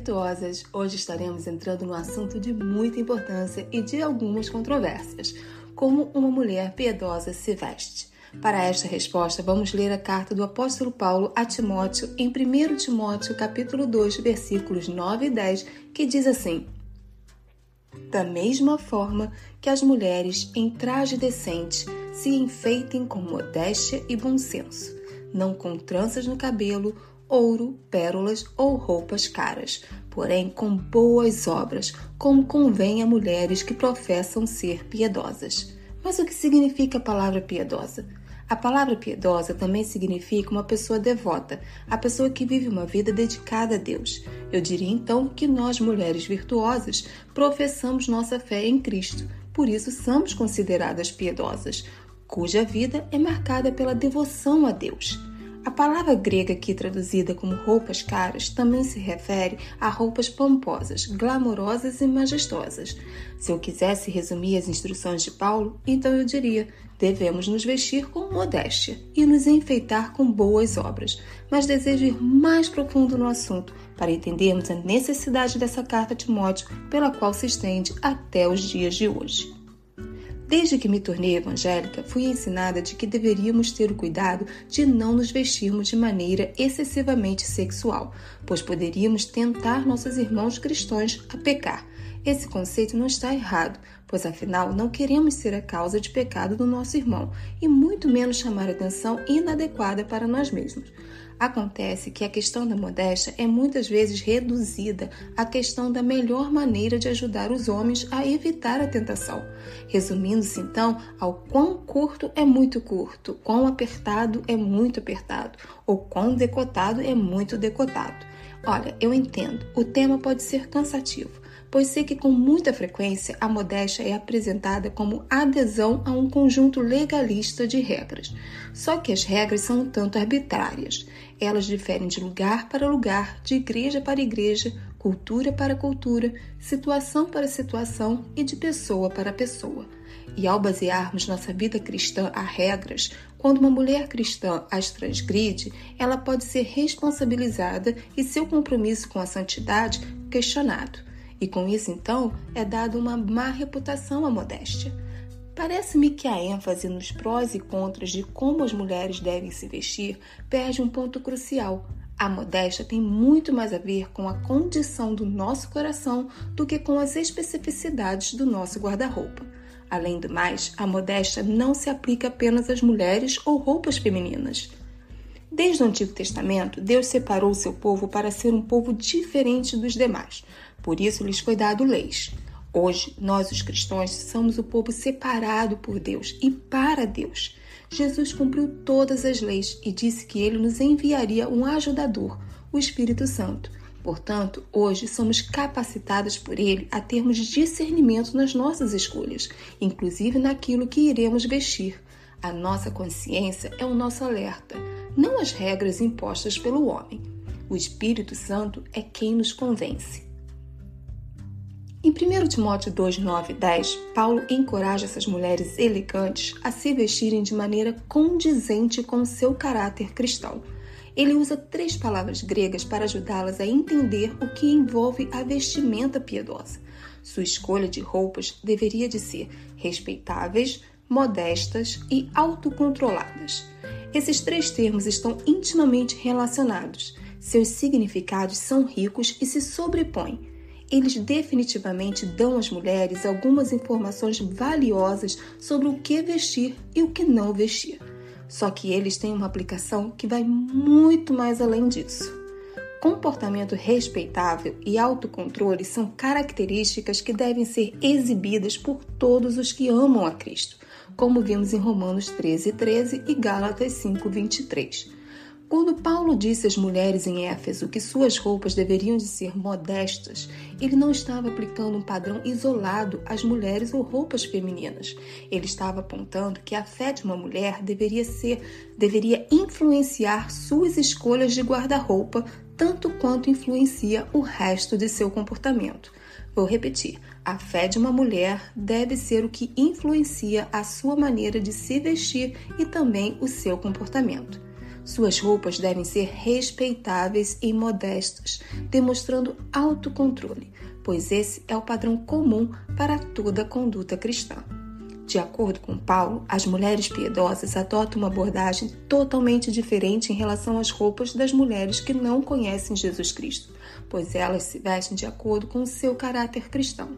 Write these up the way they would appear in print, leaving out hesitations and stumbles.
virtuosas, hoje estaremos entrando num assunto de muita importância e de algumas controvérsias, como uma mulher piedosa se veste. Para esta resposta, vamos ler a carta do apóstolo Paulo a Timóteo em 1 Timóteo capítulo 2, versículos 9 e 10, que diz assim: Da mesma forma que as mulheres em traje decente se enfeitem com modéstia e bom senso, não com tranças no cabelo, ouro, pérolas ou roupas caras, porém com boas obras, como convém a mulheres que professam ser piedosas. Mas o que significa a palavra piedosa? A palavra piedosa também significa uma pessoa devota, a pessoa que vive uma vida dedicada a Deus. Eu diria então que nós, mulheres virtuosas, professamos nossa fé em Cristo, por isso somos consideradas piedosas, cuja vida é marcada pela devoção a Deus. A palavra grega aqui traduzida como roupas caras também se refere a roupas pomposas, glamourosas e majestosas. Se eu quisesse resumir as instruções de Paulo, então eu diria: devemos nos vestir com modéstia e nos enfeitar com boas obras. Mas desejo ir mais profundo no assunto para entendermos a necessidade dessa carta a Timóteo, pela qual se estende até os dias de hoje. Desde que me tornei evangélica, fui ensinada de que deveríamos ter o cuidado de não nos vestirmos de maneira excessivamente sexual, pois poderíamos tentar nossos irmãos cristãos a pecar. Esse conceito não está errado, pois afinal não queremos ser a causa de pecado do nosso irmão e muito menos chamar atenção inadequada para nós mesmos. Acontece que a questão da modéstia é muitas vezes reduzida à questão da melhor maneira de ajudar os homens a evitar a tentação. Resumindo-se então ao quão curto é muito curto, quão apertado é muito apertado, ou quão decotado é muito decotado. Olha, eu entendo, o tema pode ser cansativo, pois sei que com muita frequência a modéstia é apresentada como adesão a um conjunto legalista de regras. Só que as regras são um tanto arbitrárias. Elas diferem de lugar para lugar, de igreja para igreja, cultura para cultura, situação para situação e de pessoa para pessoa. E ao basearmos nossa vida cristã a regras, quando uma mulher cristã as transgride, ela pode ser responsabilizada e seu compromisso com a santidade questionado. E com isso, então, é dada uma má reputação à modéstia. Parece-me que a ênfase nos prós e contras de como as mulheres devem se vestir perde um ponto crucial. A modéstia tem muito mais a ver com a condição do nosso coração do que com as especificidades do nosso guarda-roupa. Além do mais, a modéstia não se aplica apenas às mulheres ou roupas femininas. Desde o Antigo Testamento, Deus separou o seu povo para ser um povo diferente dos demais. Por isso lhes foi dado leis. Hoje, nós os cristãos somos o povo separado por Deus e para Deus. Jesus cumpriu todas as leis e disse que ele nos enviaria um ajudador, o Espírito Santo. Portanto, hoje somos capacitados por ele a termos discernimento nas nossas escolhas, inclusive naquilo que iremos vestir. A nossa consciência é o nosso alerta, não as regras impostas pelo homem. O Espírito Santo é quem nos convence. Em 1 Timóteo 2, 9 e 10, Paulo encoraja essas mulheres elegantes a se vestirem de maneira condizente com seu caráter cristão. Ele usa 3 palavras gregas para ajudá-las a entender o que envolve a vestimenta piedosa. Sua escolha de roupas deveria de ser respeitáveis, modestas e autocontroladas. Esses 3 termos estão intimamente relacionados. Seus significados são ricos e se sobrepõem. Eles definitivamente dão às mulheres algumas informações valiosas sobre o que vestir e o que não vestir. Só que eles têm uma aplicação que vai muito mais além disso. Comportamento respeitável e autocontrole são características que devem ser exibidas por todos os que amam a Cristo, como vimos em Romanos 13:13 e Gálatas 5:23. Quando Paulo disse às mulheres em Éfeso que suas roupas deveriam de ser modestas, ele não estava aplicando um padrão isolado às mulheres ou roupas femininas. Ele estava apontando que a fé de uma mulher deveria influenciar suas escolhas de guarda-roupa tanto quanto influencia o resto de seu comportamento. Vou repetir, a fé de uma mulher deve ser o que influencia a sua maneira de se vestir e também o seu comportamento. Suas roupas devem ser respeitáveis e modestas, demonstrando autocontrole, pois esse é o padrão comum para toda a conduta cristã. De acordo com Paulo, as mulheres piedosas adotam uma abordagem totalmente diferente em relação às roupas das mulheres que não conhecem Jesus Cristo, pois elas se vestem de acordo com o seu caráter cristão.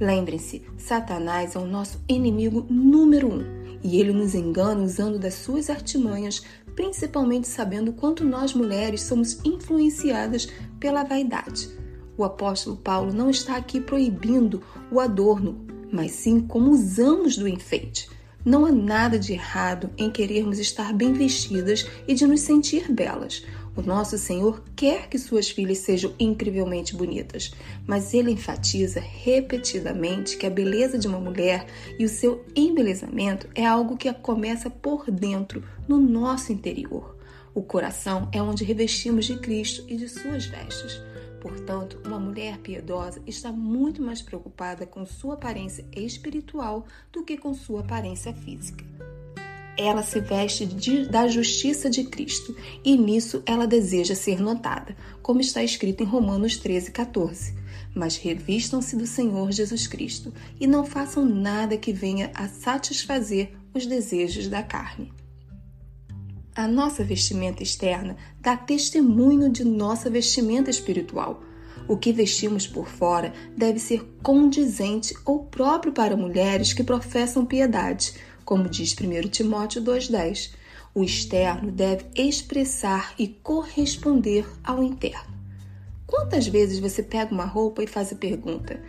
Lembrem-se, Satanás é o nosso inimigo número 1 e ele nos engana usando das suas artimanhas, principalmente sabendo quanto nós mulheres somos influenciadas pela vaidade. O apóstolo Paulo não está aqui proibindo o adorno, mas sim como usamos do enfeite. Não há nada de errado em querermos estar bem vestidas e de nos sentir belas. O nosso Senhor quer que suas filhas sejam incrivelmente bonitas, mas ele enfatiza repetidamente que a beleza de uma mulher e o seu embelezamento é algo que começa por dentro, no nosso interior. O coração é onde revestimos de Cristo e de suas vestes. Portanto, uma mulher piedosa está muito mais preocupada com sua aparência espiritual do que com sua aparência física. Ela se veste da justiça de Cristo e nisso ela deseja ser notada, como está escrito em Romanos 13:14. Mas revistam-se do Senhor Jesus Cristo e não façam nada que venha a satisfazer os desejos da carne. A nossa vestimenta externa dá testemunho de nossa vestimenta espiritual. O que vestimos por fora deve ser condizente ou próprio para mulheres que professam piedade, como diz 1 Timóteo 2,10. O externo deve expressar e corresponder ao interno. Quantas vezes você pega uma roupa e faz a pergunta: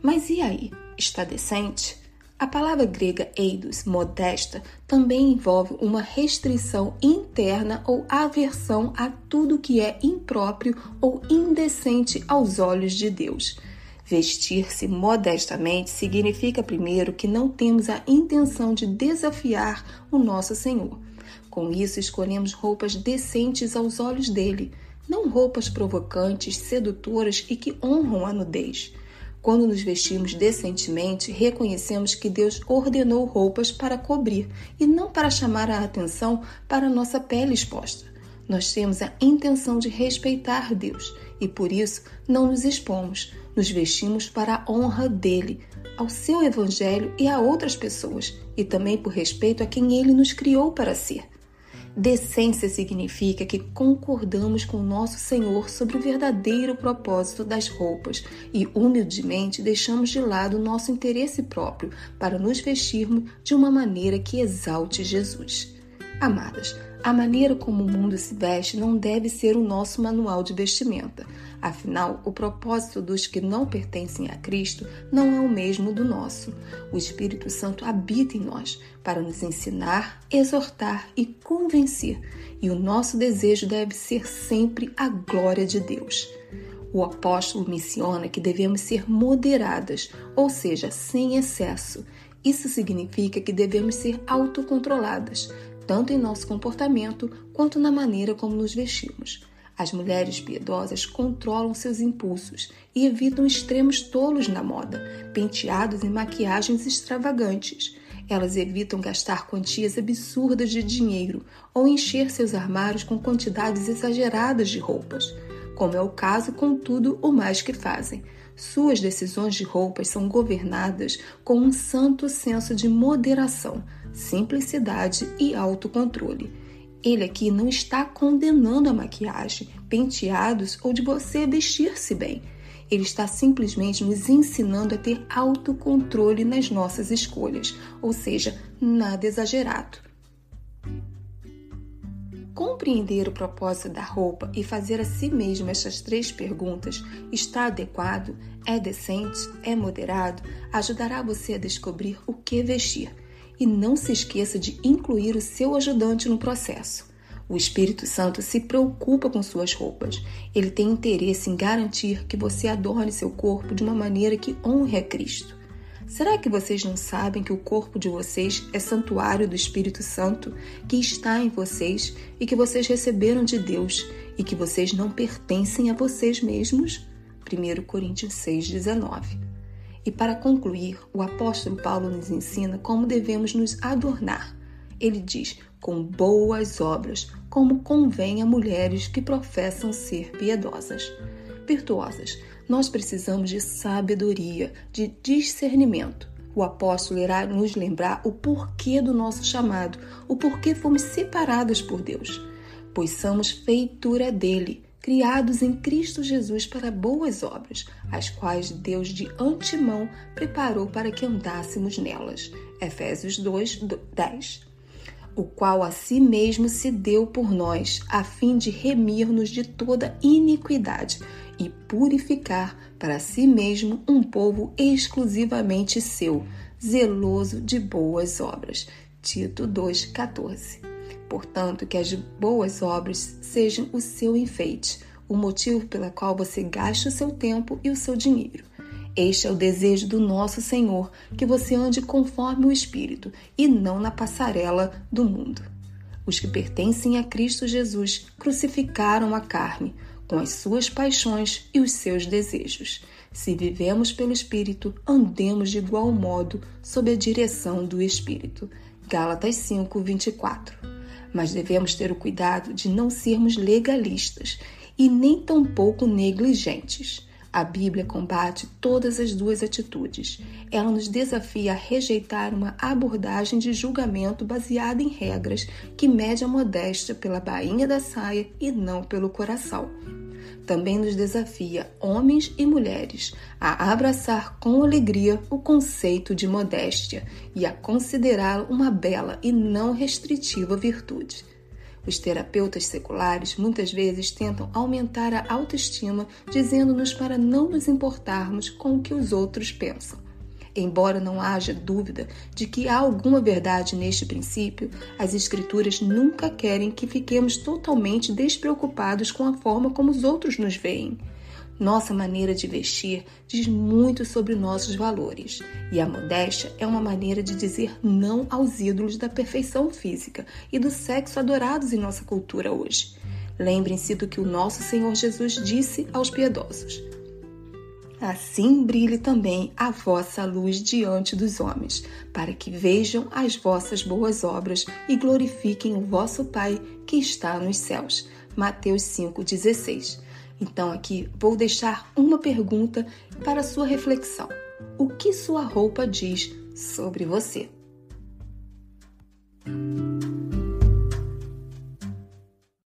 mas e aí, está decente? A palavra grega eidos, modesta, também envolve uma restrição interna ou aversão a tudo que é impróprio ou indecente aos olhos de Deus. Vestir-se modestamente significa, primeiro, que não temos a intenção de desafiar o nosso Senhor. Com isso, escolhemos roupas decentes aos olhos dele, não roupas provocantes, sedutoras e que honram a nudez. Quando nos vestimos decentemente, reconhecemos que Deus ordenou roupas para cobrir e não para chamar a atenção para a nossa pele exposta. Nós temos a intenção de respeitar Deus e, por isso, não nos expomos. Nos vestimos para a honra dele, ao seu evangelho e a outras pessoas, e também por respeito a quem ele nos criou para ser. Decência significa que concordamos com o nosso Senhor sobre o verdadeiro propósito das roupas e humildemente deixamos de lado o nosso interesse próprio para nos vestirmos de uma maneira que exalte Jesus. Amadas, a maneira como o mundo se veste não deve ser o nosso manual de vestimenta. Afinal, o propósito dos que não pertencem a Cristo não é o mesmo do nosso. O Espírito Santo habita em nós para nos ensinar, exortar e convencer, e o nosso desejo deve ser sempre a glória de Deus. O apóstolo menciona que devemos ser moderadas, ou seja, sem excesso. Isso significa que devemos ser autocontroladas, tanto em nosso comportamento quanto na maneira como nos vestimos. As mulheres piedosas controlam seus impulsos e evitam extremos tolos na moda, penteados e maquiagens extravagantes. Elas evitam gastar quantias absurdas de dinheiro ou encher seus armários com quantidades exageradas de roupas, como é o caso com tudo o mais que fazem. Suas decisões de roupas são governadas com um santo senso de moderação, simplicidade e autocontrole. Ele aqui não está condenando a maquiagem, penteados ou de você vestir-se bem. Ele está simplesmente nos ensinando a ter autocontrole nas nossas escolhas, ou seja, nada exagerado. Compreender o propósito da roupa e fazer a si mesmo estas 3 perguntas: está adequado? É decente? É moderado? Ajudará você a descobrir o que vestir. E não se esqueça de incluir o seu ajudante no processo. O Espírito Santo se preocupa com suas roupas. Ele tem interesse em garantir que você adorne seu corpo de uma maneira que honre a Cristo. Será que vocês não sabem que o corpo de vocês é santuário do Espírito Santo, que está em vocês e que vocês receberam de Deus e que vocês não pertencem a vocês mesmos? 1 Coríntios 6,19. E para concluir, o apóstolo Paulo nos ensina como devemos nos adornar. Ele diz, com boas obras, como convém a mulheres que professam ser piedosas. Virtuosas, nós precisamos de sabedoria, de discernimento. O apóstolo irá nos lembrar o porquê do nosso chamado, o porquê fomos separados por Deus. Pois somos feitura dele, criados em Cristo Jesus para boas obras, as quais Deus de antemão preparou para que andássemos nelas. Efésios 2:10. O qual a si mesmo se deu por nós, a fim de remir-nos de toda iniquidade e purificar para si mesmo um povo exclusivamente seu, zeloso de boas obras. Tito 2:14. Portanto, que as boas obras sejam o seu enfeite, o motivo pelo qual você gasta o seu tempo e o seu dinheiro. Este é o desejo do nosso Senhor, que você ande conforme o Espírito e não na passarela do mundo. Os que pertencem a Cristo Jesus crucificaram a carne, com as suas paixões e os seus desejos. Se vivemos pelo Espírito, andemos de igual modo sob a direção do Espírito. Gálatas 5:24. Mas devemos ter o cuidado de não sermos legalistas e nem tampouco negligentes. A Bíblia combate todas as duas atitudes. Ela nos desafia a rejeitar uma abordagem de julgamento baseada em regras que mede a modéstia pela bainha da saia e não pelo coração. Também nos desafia, homens e mulheres, a abraçar com alegria o conceito de modéstia e a considerá-lo uma bela e não restritiva virtude. Os terapeutas seculares muitas vezes tentam aumentar a autoestima, dizendo-nos para não nos importarmos com o que os outros pensam. Embora não haja dúvida de que há alguma verdade neste princípio, as Escrituras nunca querem que fiquemos totalmente despreocupados com a forma como os outros nos veem. Nossa maneira de vestir diz muito sobre nossos valores, e a modéstia é uma maneira de dizer não aos ídolos da perfeição física e do sexo adorados em nossa cultura hoje. Lembrem-se do que o nosso Senhor Jesus disse aos piedosos. Assim brilhe também a vossa luz diante dos homens, para que vejam as vossas boas obras e glorifiquem o vosso Pai que está nos céus. Mateus 5:16. Então aqui vou deixar uma pergunta para sua reflexão. O que sua roupa diz sobre você?